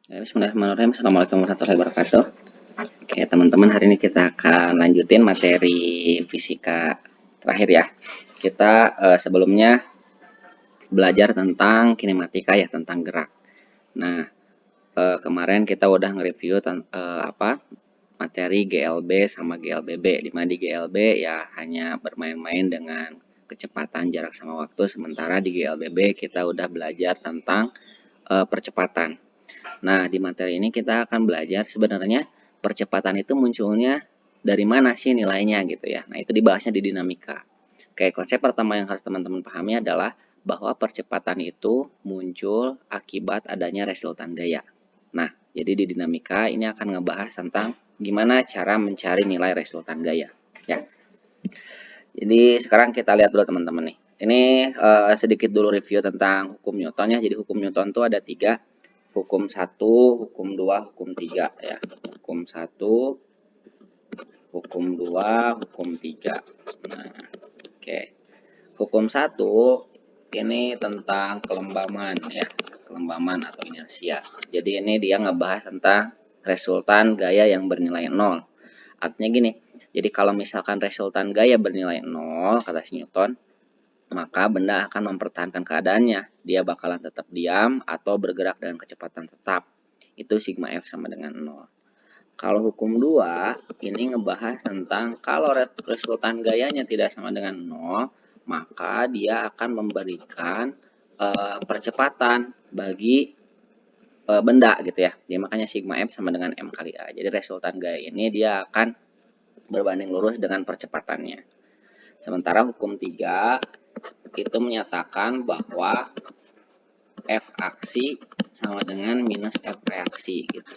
Ya, bismillahirrahmanirrahim. Assalamualaikum warahmatullahi wabarakatuh. Oke, teman-teman, hari ini kita akan lanjutin materi fisika terakhir ya. Kita sebelumnya belajar tentang kinematika ya, tentang gerak. Nah, kemarin kita udah nge-review materi GLB sama GLBB. Di mana di GLB ya hanya bermain-main dengan kecepatan, jarak sama waktu, sementara di GLBB kita udah belajar tentang percepatan. Nah, di materi ini kita akan belajar sebenarnya percepatan itu munculnya dari mana sih nilainya gitu ya. Nah, itu dibahasnya di dinamika. Oke, konsep pertama yang harus teman-teman pahami adalah bahwa percepatan itu muncul akibat adanya resultan gaya. Nah, jadi di dinamika ini akan ngebahas tentang gimana cara mencari nilai resultan gaya. Ya. Jadi sekarang kita lihat dulu teman-teman nih. Ini sedikit dulu review tentang hukum Newton ya. Jadi hukum Newton itu ada 3. Hukum 1, hukum 2, hukum 3 ya. Hukum 1, hukum 2, hukum 3. Nah, oke. Hukum 1 ini tentang kelembaman ya, kelembaman atau inersia. Jadi ini dia ngebahas tentang resultan gaya yang bernilai 0. Artinya gini, jadi kalau misalkan resultan gaya bernilai 0, kata si Newton, maka benda akan mempertahankan keadaannya. Dia bakalan tetap diam atau bergerak dengan kecepatan tetap. Itu sigma F sama dengan 0. Kalau hukum 2, ini ngebahas tentang kalau resultan gayanya tidak sama dengan 0, maka dia akan memberikan percepatan bagi benda gitu ya. Jadi makanya sigma F sama dengan M kali A. Jadi resultan gaya ini dia akan berbanding lurus dengan percepatannya. Sementara hukum 3 itu menyatakan bahwa F aksi sama dengan minus F reaksi gitu.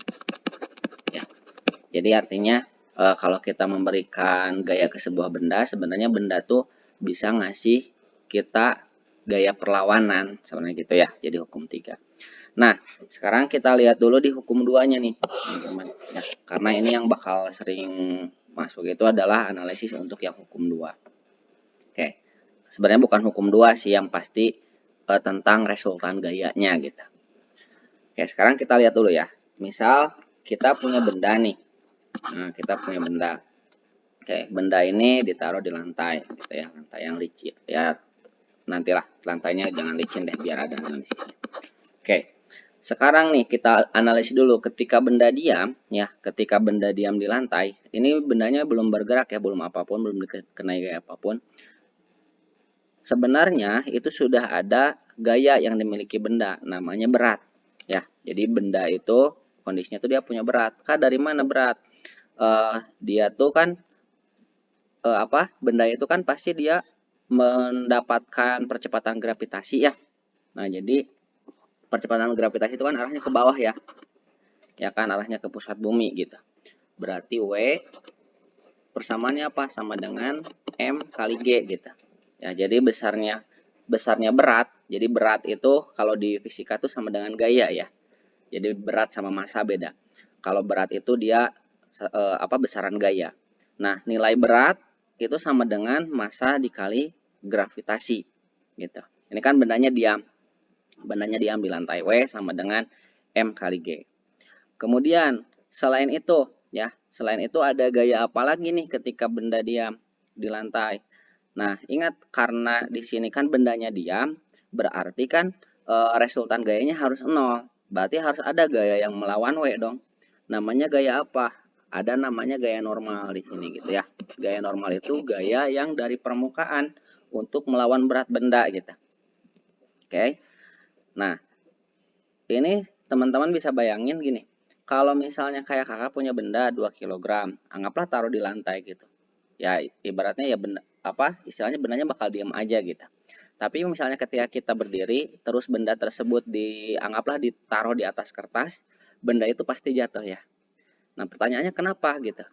Ya. Jadi artinya kalau kita memberikan gaya ke sebuah benda, sebenarnya benda tuh bisa ngasih kita gaya perlawanan sebenarnya gitu ya. Jadi hukum 3. Nah, sekarang kita lihat dulu di hukum 2-nya nih, teman-teman. Ya, karena ini yang bakal sering masuk itu adalah analisis untuk yang hukum 2. Oke. Sebenarnya bukan hukum 2 sih yang pasti tentang resultan gayanya gitu. Oke, sekarang kita lihat dulu ya. Misal kita punya benda nih. Nah, kita punya benda. Oke, benda ini ditaruh di lantai gitu ya, lantai yang licin. Ya, nantilah lantainya jangan licin deh biar ada analisisnya. Oke. Sekarang nih kita analisis dulu ketika benda diam ya, ketika benda diam di lantai, ini bendanya belum bergerak ya, belum apapun, belum dikenai gaya apapun. Sebenarnya itu sudah ada gaya yang dimiliki benda, namanya berat ya. Jadi benda itu kondisinya tuh dia punya berat. Dari mana berat? Dia tuh kan benda itu kan pasti dia mendapatkan percepatan gravitasi ya. Nah, jadi percepatan gravitasi itu kan arahnya ke bawah ya. Ya kan, arahnya ke pusat bumi gitu. Berarti W persamaannya apa? Sama dengan M kali G gitu. Ya, jadi besarnya berat. Jadi berat itu kalau di fisika tuh sama dengan gaya ya. Jadi berat sama massa beda. Kalau berat itu dia besaran gaya. Nah, nilai berat itu sama dengan massa dikali gravitasi gitu. Ini kan bendanya diam. Bendanya diam di lantai W sama dengan M kali G. Kemudian selain itu ya, selain itu ada gaya apa lagi nih ketika benda diam di lantai? Nah, ingat karena di sini kan bendanya diam, berarti kan resultan gayanya harus 0. Berarti harus ada gaya yang melawan W dong. Namanya gaya apa? Ada namanya gaya normal di sini gitu ya. Gaya normal itu gaya yang dari permukaan untuk melawan berat benda gitu. Oke. Nah, ini teman-teman bisa bayangin gini. Kalau misalnya kayak kakak punya benda 2 kg, anggaplah taruh di lantai gitu. Ya ibaratnya ya benda istilahnya bendanya bakal diam aja gitu. Tapi misalnya ketika kita berdiri, terus benda tersebut anggaplah ditaruh di atas kertas, benda itu pasti jatuh ya. Nah, pertanyaannya kenapa gitu?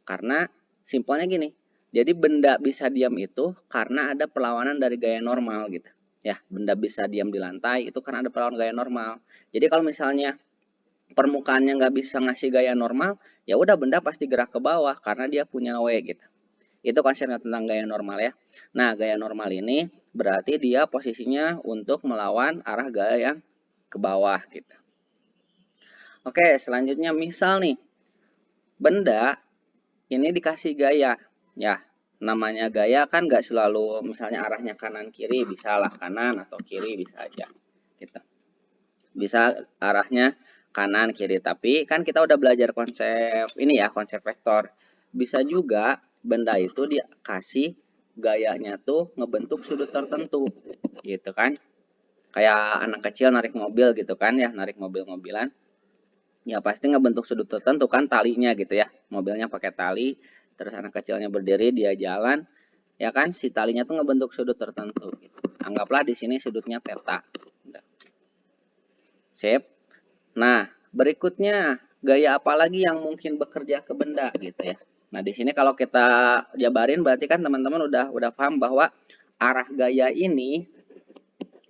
Karena simpelnya gini, jadi benda bisa diam itu karena ada perlawanan dari gaya normal gitu. Ya, benda bisa diam di lantai itu karena ada perlawanan gaya normal. Jadi kalau misalnya permukaannya nggak bisa ngasih gaya normal, ya udah benda pasti gerak ke bawah karena dia punya W gitu. Itu konsepnya tentang gaya normal ya. Nah, gaya normal ini berarti dia posisinya untuk melawan arah gaya yang ke bawah gitu. Oke, selanjutnya misal nih, benda ini dikasih gaya. Ya, namanya gaya kan nggak selalu misalnya arahnya kanan kiri, bisa lah kanan atau kiri bisa aja. Gitu. Bisa arahnya kanan kiri, tapi kan kita udah belajar konsep ini ya, konsep vektor. Bisa juga benda itu dikasih gayanya tuh ngebentuk sudut tertentu. Gitu kan. Kayak anak kecil narik mobil gitu kan ya, narik mobil-mobilan. Ya pasti ngebentuk sudut tertentu kan talinya gitu ya. Mobilnya pakai tali, terus anak kecilnya berdiri, dia jalan, ya kan si talinya tuh ngebentuk sudut tertentu gitu. Anggaplah di sini sudutnya peta. Sip. Nah, berikutnya gaya apa lagi yang mungkin bekerja ke benda gitu ya. Nah, di sini kalau kita jabarin berarti kan teman-teman udah paham bahwa arah gaya ini,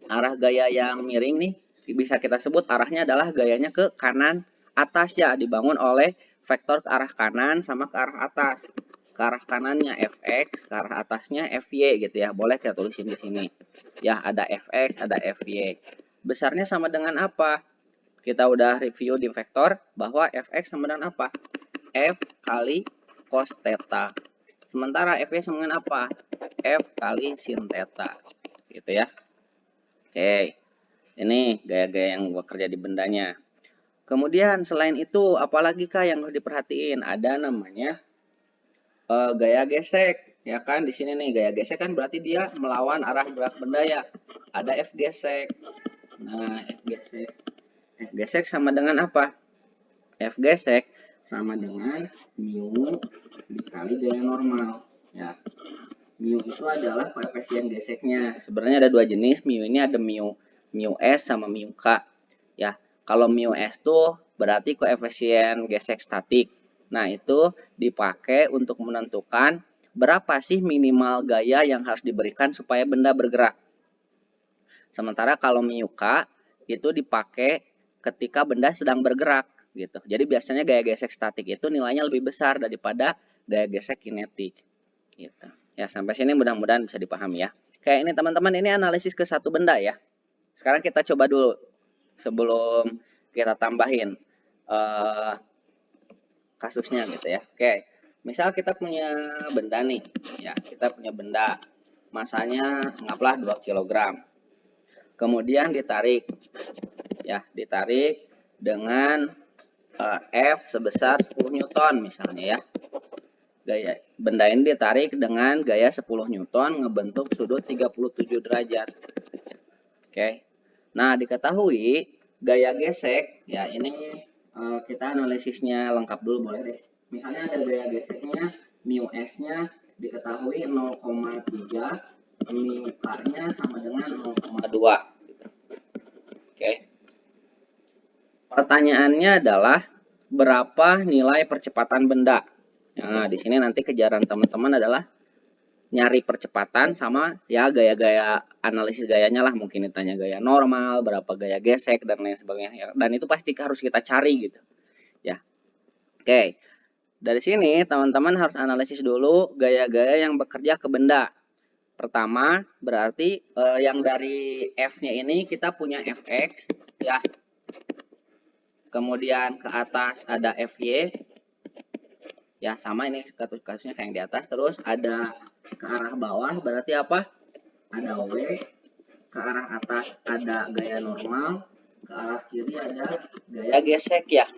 arah gaya yang miring nih bisa kita sebut arahnya adalah gayanya ke kanan atas ya, dibangun oleh vektor ke arah kanan sama ke arah atas. Ke arah kanannya fx, ke arah atasnya fy gitu ya. Boleh kita tulisin di sini. Ya, ada fx, ada fy. Besarnya sama dengan apa? Kita udah review di vektor bahwa fx sama dengan apa? F kali cos theta. Sementara fy sama dengan apa? F kali sin theta. Gitu ya. Oke. Ini gaya-gaya yang bekerja di bendanya. Kemudian selain itu, apalagi kah yang harus diperhatiin? Ada namanya gaya gesek, ya kan? Di sini nih gaya gesek kan berarti dia melawan arah gerak benda ya. Ada F gesek. Nah, F gesek. F gesek sama dengan apa? F gesek sama dengan mu dikali gaya normal. Ya, mu itu adalah koefisien geseknya. Sebenarnya ada dua jenis mu ini, ada mu s sama mu k. Ya, kalau mu s tuh berarti koefisien gesek statik. Nah, itu dipakai untuk menentukan berapa sih minimal gaya yang harus diberikan supaya benda bergerak. Sementara kalau mu k itu dipakai ketika benda sedang bergerak gitu. Jadi biasanya gaya gesek statik itu nilainya lebih besar daripada gaya gesek kinetik gitu. Ya, sampai sini mudah-mudahan bisa dipahami ya. Kayak ini teman-teman, ini analisis ke satu benda ya. Sekarang kita coba dulu sebelum kita tambahin kasusnya gitu ya. Oke, misal kita punya benda nih, ya kita punya benda masanya anggaplah 2 kg. Kemudian ditarik, ya ditarik dengan F sebesar 10 Newton misalnya ya. Gaya benda ini ditarik dengan gaya 10 Newton ngebentuk sudut 37 derajat. Oke. Nah, diketahui gaya gesek, ya ini kita analisisnya lengkap dulu boleh deh. Misalnya ada gaya geseknya, mu s-nya diketahui 0,3, mu k-nya sama dengan 0,2. Oke. Pertanyaannya adalah berapa nilai percepatan benda? Nah, di sini nanti kejaran teman-teman adalah nyari percepatan sama ya gaya-gaya analisis gayanya lah, mungkin ditanya gaya normal, berapa gaya gesek dan lain sebagainya ya. Dan itu pasti harus kita cari gitu. Ya. Oke. Dari sini teman-teman harus analisis dulu gaya-gaya yang bekerja ke benda. Pertama, berarti yang dari F-nya ini kita punya Fx ya. Kemudian ke atas ada Fy. Ya, sama ini kasusnya kayak yang di atas. Terus ada ke arah bawah berarti apa? Ada W, ke arah atas ada gaya normal, ke arah kiri ada gaya gesek ya.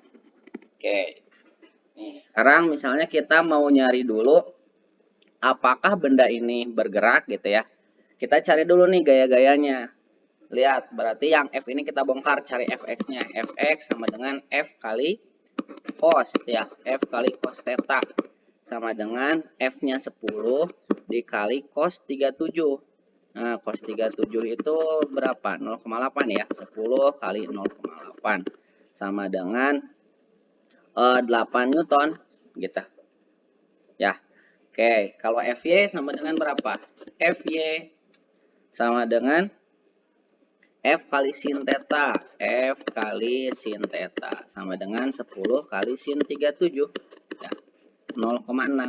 Oke. Nih, sekarang misalnya kita mau nyari dulu apakah benda ini bergerak gitu ya. Kita cari dulu nih gaya-gayanya. Lihat, berarti yang F ini kita bongkar, cari Fx-nya. Fx sama dengan F kali cos ya, F kali cos theta. Sama dengan F-nya 10 dikali cos 37. Nah, cos 37 itu berapa? 0,8 ya. 10 kali 0,8 sama dengan 8 Newton gitu. Ya. Oke, kalau Fy sama dengan berapa? Fy sama dengan F kali sin theta. F kali sin theta sama dengan 10 kali sin 37. Ya. 0,6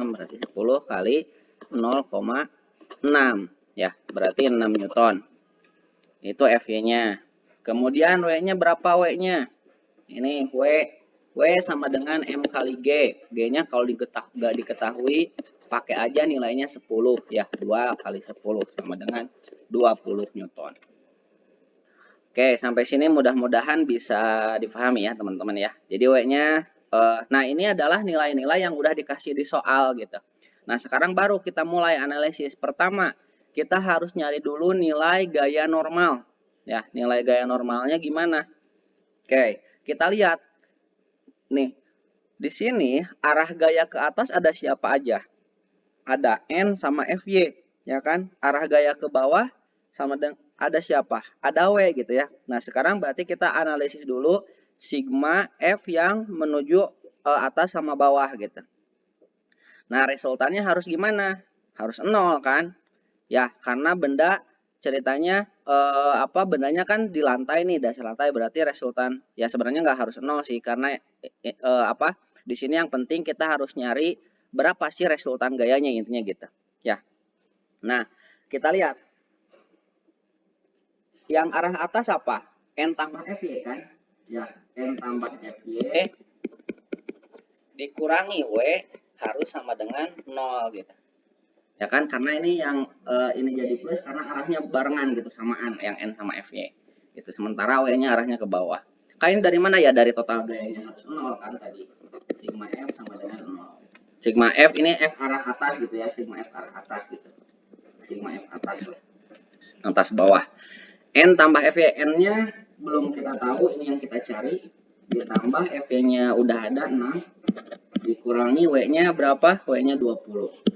berarti 10 kali 0,6 ya, berarti 6 Newton. Itu Fy-nya. Kemudian W-nya berapa W-nya? Ini W W sama dengan M kali G. G-nya kalau nggak diketahui, pakai aja nilainya 10 ya. 2 kali 10 sama dengan 20 Newton. Oke, sampai sini mudah-mudahan bisa difahami ya teman-teman ya. Jadi W-nya, nah ini adalah nilai-nilai yang udah dikasih di soal gitu. Nah sekarang baru kita mulai analisis. Pertama, kita harus nyari dulu nilai gaya normal. Ya, nilai gaya normalnya gimana? Oke, kita lihat. Nih, di sini arah gaya ke atas ada siapa aja? Ada N sama FY, ya kan? Arah gaya ke bawah sama dengan ada siapa? Ada W gitu ya. Nah, sekarang berarti kita analisis dulu sigma F yang menuju atas sama bawah gitu. Nah, resultannya harus gimana? Harus 0 kan? Ya, karena benda ceritanya bendanya kan di lantai nih, dasar lantai, berarti resultan ya sebenarnya nggak harus 0 sih, karena di sini yang penting kita harus nyari berapa sih resultan gayanya, intinya gitu ya. Nah, kita lihat yang arah atas apa? N tambah FY kan? Ya, N tambah FY dikurangi W harus sama dengan 0 gitu. Ya kan, karena ini yang ini jadi plus karena arahnya barengan gitu, samaan yang N sama F-nya gitu. Sementara W-nya arahnya ke bawah. Kain dari mana ya? Dari total gayanya harus 0 kan tadi. Sigma F sama dengan 0. Sigma F ini F arah atas gitu ya, sigma F arah atas gitu. Sigma F atas bawah. N tambah F-nya, N-nya belum kita tahu, ini yang kita cari. Ditambah F-nya udah ada 6. Dikurangi W-nya berapa? W-nya 20.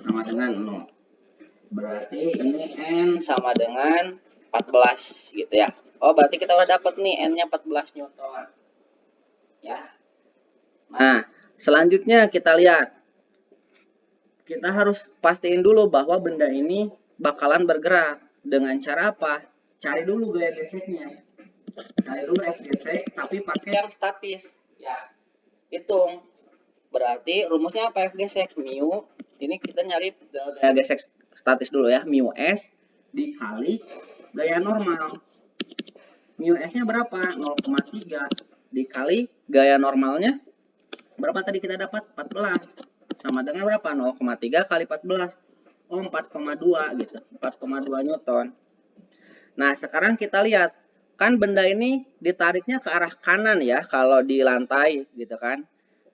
Sama dengan 0. Berarti ini N sama dengan 14 gitu ya. Oh, berarti kita udah dapat nih N-nya 14 Newton. Ya. Nah, selanjutnya kita lihat. Kita harus pastiin dulu bahwa benda ini bakalan bergerak. Dengan cara apa? Cari dulu gaya geseknya. Cari dulu F gesek, tapi pakai yang statis. Ya. Hitung. Berarti rumusnya apa F gesek? Mu. Ini kita nyari gaya gesek statis dulu ya. Mu S dikali gaya normal. Mu S-nya berapa? 0,3 dikali gaya normalnya berapa tadi kita dapat? 14. Sama dengan berapa? 0,3 kali 14. Oh, 4,2 gitu. 4,2 Newton. Nah, sekarang kita lihat. Kan benda ini ditariknya ke arah kanan ya kalau di lantai gitu kan.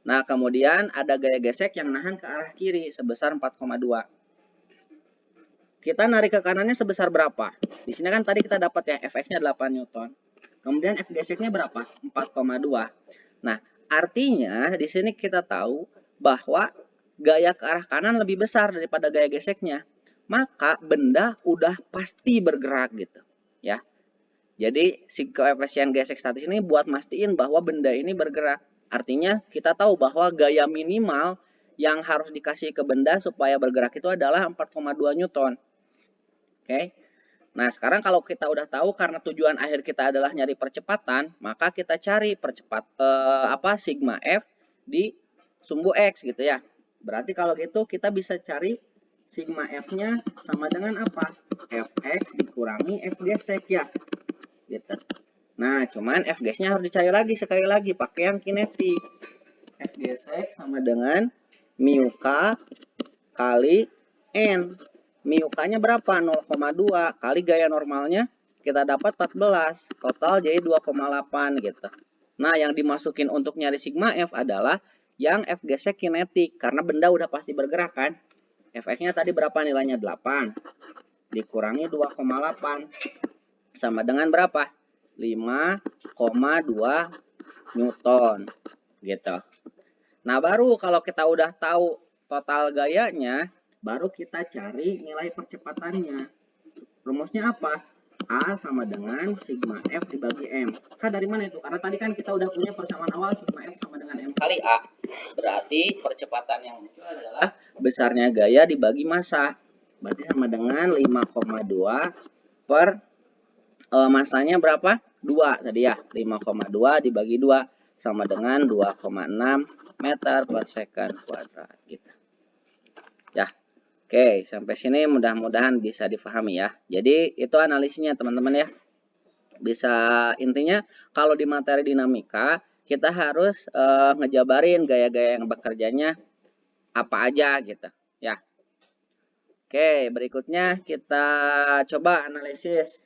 Nah, kemudian ada gaya gesek yang nahan ke arah kiri sebesar 4,2. Kita narik ke kanannya sebesar berapa? Di sini kan tadi kita dapat ya Fx-nya 8 Newton. Kemudian F geseknya berapa? 4,2. Nah, artinya di sini kita tahu bahwa gaya ke arah kanan lebih besar daripada gaya geseknya. Maka benda udah pasti bergerak gitu, ya. Jadi si koefisien gesek statis ini buat mastiin bahwa benda ini bergerak. Artinya kita tahu bahwa gaya minimal yang harus dikasih ke benda supaya bergerak itu adalah 4,2 Newton. Oke. Nah, sekarang kalau kita udah tahu karena tujuan akhir kita adalah nyari percepatan, maka kita cari sigma F di sumbu X gitu ya. Berarti kalau gitu kita bisa cari sigma F-nya sama dengan apa? Fx dikurangi F gesek ya. Gitu. Nah, cuman F gesek-nya harus dicari lagi sekali lagi pakai yang kinetik. F gesek sama dengan mu K kali N. Mu K-nya berapa? 0,2 kali gaya normalnya kita dapat 14. Total jadi 2,8 gitu. Nah, yang dimasukin untuk nyari sigma F adalah yang F gesek kinetik karena benda udah pasti bergerak kan. Fx-nya tadi berapa nilainya? 8. Dikurangi 2,8 sama dengan berapa? 5,2 Newton gitu. Nah, baru kalau kita udah tahu total gayanya, baru kita cari nilai percepatannya. Rumusnya apa? A sama dengan sigma F dibagi M. Dari mana itu? Karena tadi kan kita udah punya persamaan awal sigma F sama dengan M kali A. Berarti percepatan yang muncul adalah besarnya gaya dibagi massa. Berarti sama dengan 5,2 per masanya berapa? 2 tadi ya. 5,2 dibagi 2 sama dengan 2,6 meter per second kuadrat gitu. Ya. Oke, sampai sini mudah-mudahan bisa difahami ya. Jadi itu analisisnya teman-teman ya. Bisa intinya kalau di materi dinamika kita harus ngejabarin gaya-gaya yang bekerjanya apa aja gitu ya. Oke, berikutnya kita coba analisis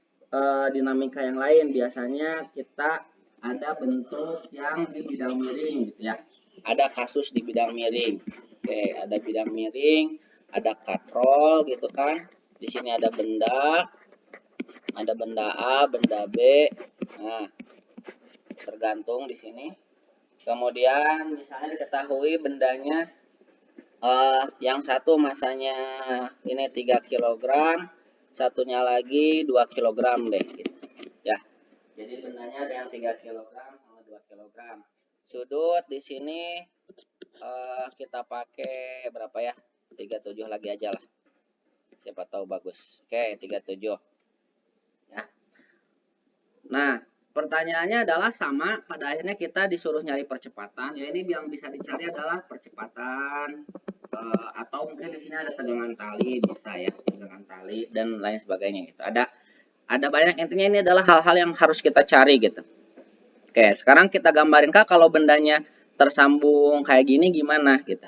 dinamika yang lain. Biasanya kita ada bentuk yang di bidang miring gitu ya. Ada kasus di bidang miring. Oke, ada bidang miring, ada katrol gitu kan. Di sini ada benda A, benda B. Nah, tergantung di sini. Kemudian misalnya diketahui bendanya yang satu masanya ini 3 kg, satunya lagi 2 kg deh gitu. Ya. Jadi bendanya ada yang 3 kg sama 2 kg. Sudut di sini kita pakai berapa ya? 37 lagi aja lah. Siapa tahu bagus. Oke, 37. Ya. Nah, pertanyaannya adalah sama, pada akhirnya kita disuruh nyari percepatan. Ya ini yang bisa dicari adalah percepatan atau mungkin di sini ada tegangan tali, bisa ya, tegangan tali dan lain sebagainya gitu. Ada banyak, intinya ini adalah hal-hal yang harus kita cari gitu. Oke, sekarang kita gambarin Kak kalau bendanya tersambung kayak gini gimana gitu.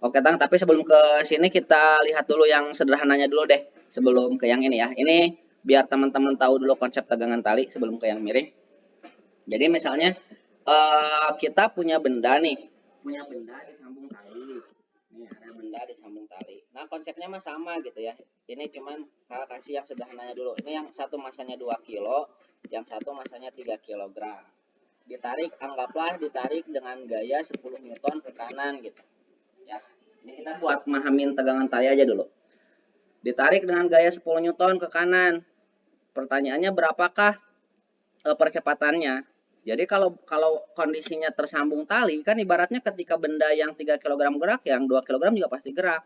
Oke, tapi sebelum ke sini kita lihat dulu yang sederhananya dulu deh. Sebelum ke yang ini ya. Ini biar teman-teman tahu dulu konsep tegangan tali sebelum ke yang miring. Jadi misalnya kita punya benda nih. Punya benda disambung tali. Nih ada benda disambung tali. Nah konsepnya mah sama gitu ya. Ini cuman kasih yang sederhananya dulu. Ini yang satu masanya 2 kilo. Yang satu masanya 3 kilogram. Anggaplah ditarik dengan gaya 10 Newton ke kanan gitu. Ya, ini kita buat mahamin tegangan tali aja dulu. Ditarik dengan gaya 10 Newton ke kanan. Pertanyaannya berapakah percepatannya? Jadi kalau kondisinya tersambung tali, kan ibaratnya ketika benda yang 3 kg gerak, yang 2 kg juga pasti gerak.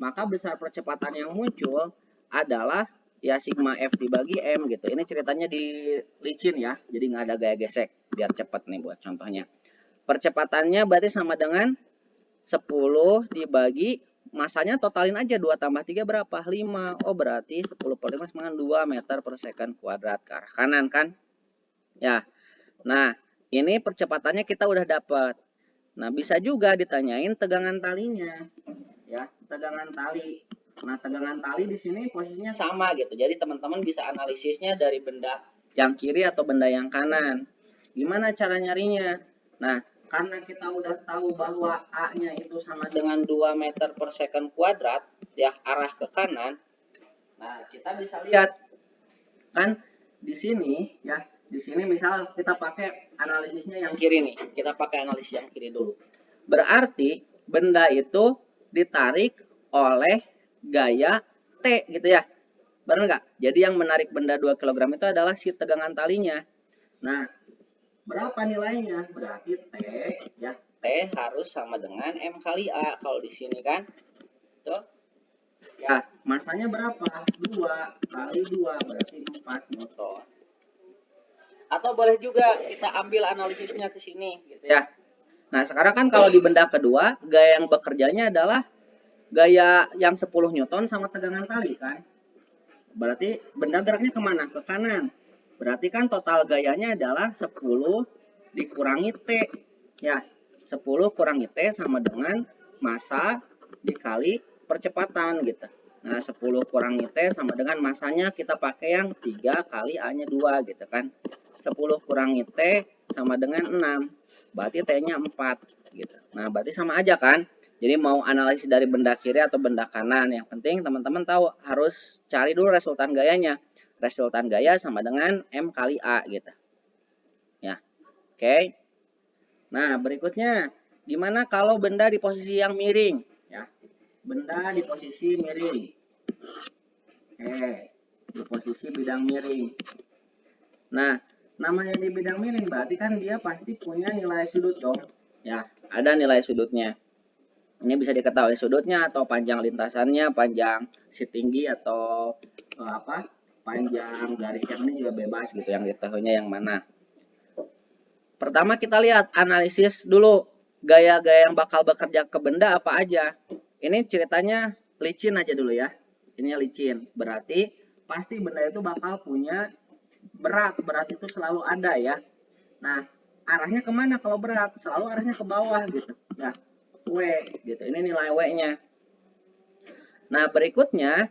Maka besar percepatan yang muncul adalah ya sigma F dibagi M gitu. Ini ceritanya di licin ya, jadi nggak ada gaya gesek. Biar cepat nih buat contohnya. Percepatannya berarti sama dengan 10 dibagi masanya totalin aja 2 tambah 3 berapa? 5. Oh berarti 10 per 5 sama dengan 2 meter per second kuadrat ke arah kanan kan? Ya. Nah, ini percepatannya kita udah dapat. Nah, bisa juga ditanyain tegangan talinya. Ya, tegangan tali. Nah, tegangan tali di sini posisinya sama gitu. Jadi teman-teman bisa analisisnya dari benda yang kiri atau benda yang kanan. Gimana cara nyarinya? Nah, karena kita udah tahu bahwa A-nya itu sama dengan 2 meter per second kuadrat, ya arah ke kanan. Nah, kita bisa lihat kan di sini ya, di sini misal kita pakai analisisnya yang kiri nih. Kita pakai analisis yang kiri dulu. Berarti benda itu ditarik oleh gaya T gitu ya. Benar nggak? Jadi yang menarik benda 2 kg itu adalah si tegangan talinya. Nah, berapa nilainya? Berarti T ya, T harus sama dengan M kali A kalau di sini kan. Tuh. Ya, masanya berapa? 2 kali 2 berarti 4 Newton. Atau boleh juga kita ambil analisisnya ke sini gitu ya. Nah, sekarang kan kalau di benda kedua, gaya yang bekerjanya adalah gaya yang 10 Newton sama tegangan tali kan. Berarti benda geraknya kemana? Ke kanan. Berarti kan total gayanya adalah 10 dikurangi T. Ya, 10 kurangi T sama dengan massa dikali percepatan gitu. Nah, 10 kurangi T sama dengan massanya kita pakai yang 3 kali A-nya 2 gitu kan. 10 kurangi T sama dengan 6. Berarti T-nya 4 gitu. Nah, berarti sama aja kan? Jadi mau analisis dari benda kiri atau benda kanan, yang penting teman-teman tahu harus cari dulu resultan gayanya. Resultan gaya sama dengan M kali A gitu. Ya. Oke. Nah, berikutnya gimana kalau benda di posisi yang miring, ya. Benda di posisi miring. Oke. Di posisi bidang miring. Nah, namanya di bidang miring berarti kan dia pasti punya nilai sudut dong. Ya, ada nilai sudutnya. Ini bisa diketahui sudutnya atau panjang lintasannya, panjang si tinggi atau panjang garis yang ini juga bebas gitu, yang diketahuinya yang mana. Pertama kita lihat analisis dulu gaya-gaya yang bakal bekerja ke benda apa aja. Ini ceritanya licin aja dulu ya. Ini licin, berarti pasti benda itu bakal punya berat itu selalu ada ya. Nah, arahnya kemana kalau berat? Selalu arahnya ke bawah gitu. Ya, W gitu. Ini nilai W-nya. Nah, berikutnya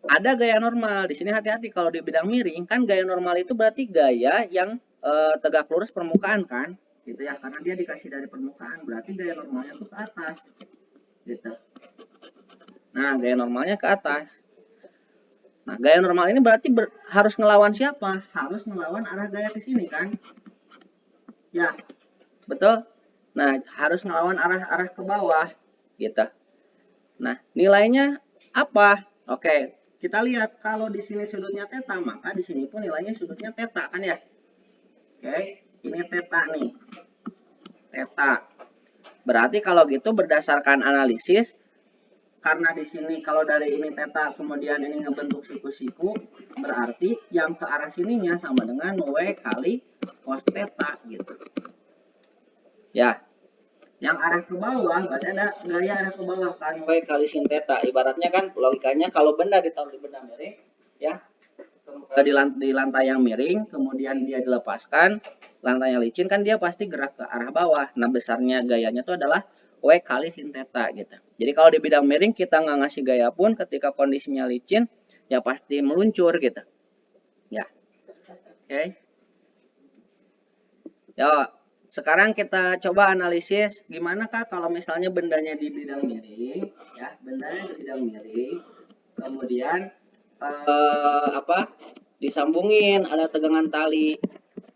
ada gaya normal. Di sini hati-hati kalau di bidang miring kan gaya normal itu berarti gaya yang tegak lurus permukaan kan, gitu ya. Karena dia dikasih dari permukaan, berarti gaya normalnya tuh ke atas, gitu. Nah, gaya normalnya ke atas. Nah, gaya normal ini berarti harus ngelawan siapa? Harus ngelawan arah gaya ke sini kan? Ya, betul. Nah, harus ngelawan arah ke bawah, gitu. Nah, nilainya apa? Oke, kita lihat kalau di sini sudutnya theta, maka di sini pun nilainya sudutnya theta kan ya? Oke, ini theta nih. Theta. Berarti kalau gitu berdasarkan analisis, karena di sini kalau dari ini theta kemudian ini ngebentuk siku-siku, berarti yang ke arah sininya sama dengan W kali cos theta gitu. Ya, yang arah ke bawah berarti ada gaya arah ke bawah kan, W kali sin theta. Ibaratnya kan logikanya kalau benda ditaruh di benda miring ya, di lantai yang miring kemudian dia dilepaskan, lantainya licin kan dia pasti gerak ke arah bawah. Nah, besarnya gayanya itu adalah W kali sin theta gitu. Jadi kalau di bidang miring kita nggak ngasih gaya pun ketika kondisinya licin ya pasti meluncur gitu. Ya. Oke. Ya, sekarang kita coba analisis gimana Kak kalau misalnya bendanya di bidang miring, ya, bendanya di bidang miring, kemudian disambungin ada tegangan tali.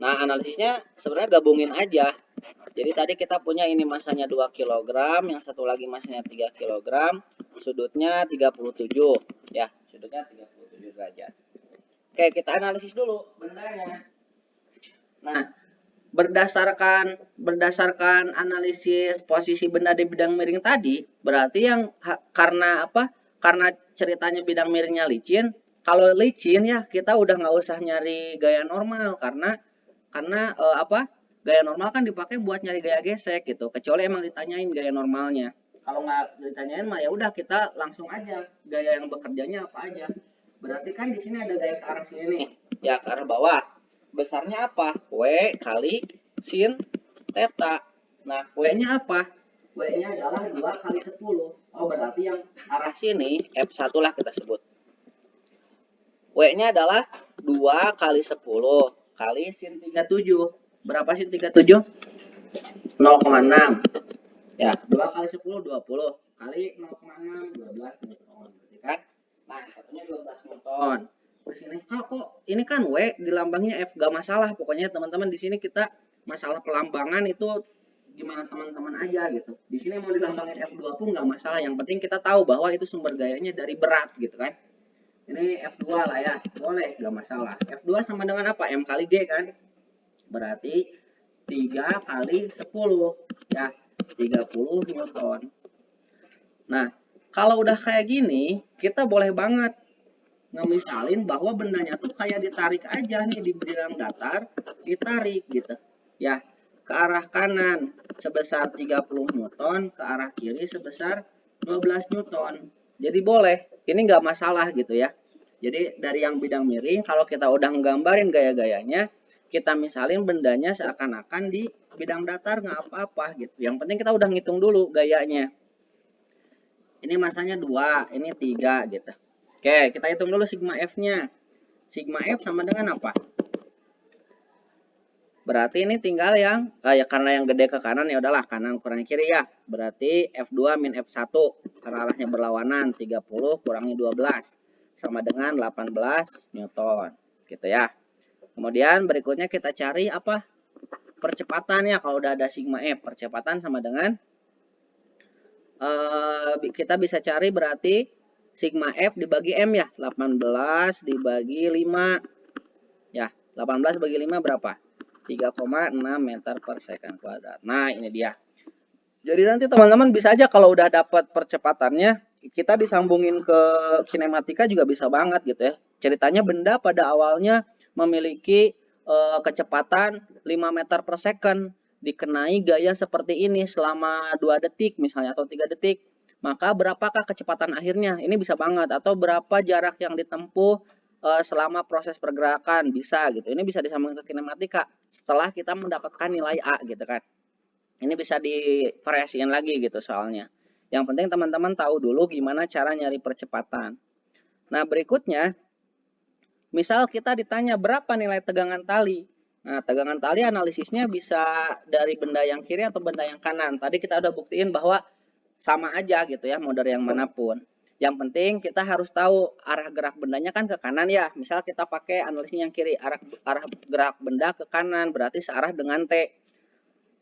Nah, analisisnya sebenarnya gabungin aja. Jadi tadi kita punya ini masanya 2 kg, yang satu lagi masanya 3 kg, sudutnya 37, ya, sudutnya 37 derajat. Oke, kita analisis dulu bendanya. Nah, berdasarkan analisis posisi benda di bidang miring tadi, berarti yang karena apa? Karena ceritanya bidang miringnya licin. Kalau licin ya kita udah nggak usah nyari gaya normal karena Gaya normal kan dipakai buat nyari gaya gesek gitu. Kecuali emang ditanyain gaya normalnya. Kalau nggak ditanyain mah ya udah kita langsung aja gaya yang bekerjanya apa aja. Berarti kan di sini ada gaya ke arah sini nih, ya ke arah bawah. Besarnya apa? W kali sin theta. Nah, W-nya apa? W-nya adalah 2 kali 10. Oh, berarti yang arah sini F1 lah kita sebut. W-nya adalah 2 kali 10 kali sin 37. Berapa sin 37? 0,6. Ya, 2 kali 10, 20. Kali 0,6, 12 newton. Berarti kan? Nah, satunya 12 newton. Terus ini kok ini kan W dilambangnya F, gak masalah. Pokoknya teman-teman di sini kita masalah pelambangan itu gimana teman-teman aja gitu. Di sini mau dilambangin F2 pun gak masalah. Yang penting kita tahu bahwa itu sumber gayanya dari berat gitu kan. Ini F2 lah ya, boleh gak masalah. F2 sama dengan apa? M kali G kan. Berarti 3 kali 10 ya, 30 newton. Nah, kalau udah kayak gini, kita boleh banget ngemisalin bahwa bendanya tuh kayak ditarik aja nih di bidang datar, ditarik gitu. Ya, ke arah kanan sebesar 30 newton, ke arah kiri sebesar 12 newton. Jadi boleh, ini nggak masalah gitu ya. Jadi dari yang bidang miring, kalau kita udah nggambarin gaya-gayanya, kita misalin bendanya seakan-akan di bidang datar nggak apa-apa gitu. Yang penting kita udah ngitung dulu gayanya. Ini masanya 2, ini 3 gitu. Oke, kita hitung dulu sigma F-nya. Sigma F sama dengan apa? Berarti ini tinggal yang, ya karena yang gede ke kanan ya udahlah kanan kurang kiri ya. Berarti F2 min F1 karena arahnya berlawanan 30 kurangi 12 sama dengan 18 Newton. Gitu ya. Kemudian berikutnya kita cari apa? Percepatannya kalau udah ada sigma F. Percepatan sama dengan kita bisa cari berarti sigma F dibagi M ya, 18 dibagi 5. Ya, 18 bagi 5 berapa? 3,6 meter per second kuadrat. Nah, ini dia. Jadi nanti teman-teman bisa aja kalau udah dapat percepatannya, kita disambungin ke kinematika juga bisa banget gitu ya. Ceritanya benda pada awalnya memiliki kecepatan 5 meter per second, dikenai gaya seperti ini selama 2 detik misalnya atau 3 detik. Maka berapakah kecepatan akhirnya? Ini bisa banget. Atau berapa jarak yang ditempuh selama proses pergerakan, bisa gitu. Ini bisa disambungkan ke kinematika setelah kita mendapatkan nilai A gitu kan. Ini bisa divariasiin lagi gitu soalnya. Yang penting teman-teman tahu dulu gimana cara nyari percepatan. Nah, berikutnya, misal kita ditanya berapa nilai tegangan tali. Nah, tegangan tali analisisnya bisa dari benda yang kiri atau benda yang kanan. Tadi kita udah buktiin bahwa sama aja gitu ya, mau dari yang manapun. Yang penting kita harus tahu arah gerak bendanya kan ke kanan ya. Misal kita pakai analisisnya yang kiri, arah gerak benda ke kanan berarti searah dengan T.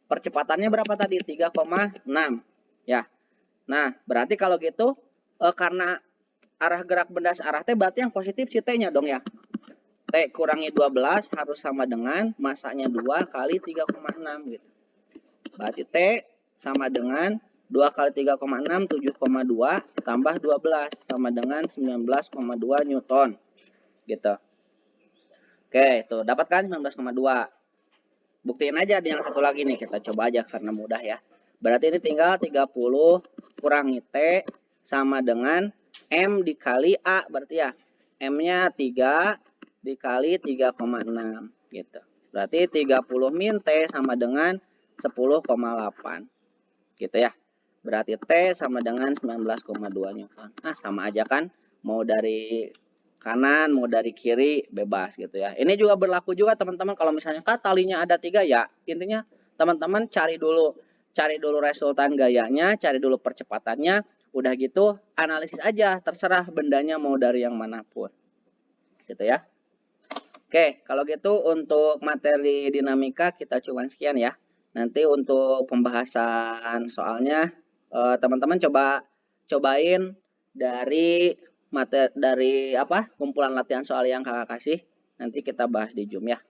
Percepatannya berapa tadi? 3,6 ya. Nah, berarti kalau gitu karena arah gerak benda searah T berarti yang positif si T-nya dong ya. T kurangi 12 harus sama dengan masanya 2 kali 3,6 gitu. Berarti T sama dengan 2 kali 3,6, 7,2 tambah 12 sama dengan 19,2 Newton. Gitu. Oke, tuh dapat kan 19,2. Buktiin aja di yang satu lagi nih, kita coba aja karena mudah ya. Berarti ini tinggal 30 kurangi T sama dengan M dikali A berarti ya. M-nya 3 dikali 3,6 gitu. Berarti 30 min T sama dengan 10,8 gitu ya. Berarti T sama dengan 19,2 Newton. Nah, sama aja kan. Mau dari kanan, mau dari kiri, bebas gitu ya. Ini juga berlaku juga teman-teman kalau misalnya talinya ada 3 ya. Intinya teman-teman cari dulu resultan gayanya, cari dulu percepatannya. Udah gitu analisis aja, terserah bendanya mau dari yang manapun. Gitu ya. Oke, kalau gitu untuk materi dinamika kita cuma sekian ya. Nanti untuk pembahasan soalnya teman-teman cobain dari dari apa? Kumpulan latihan soal yang Kakak kasih. Nanti kita bahas di Zoom ya.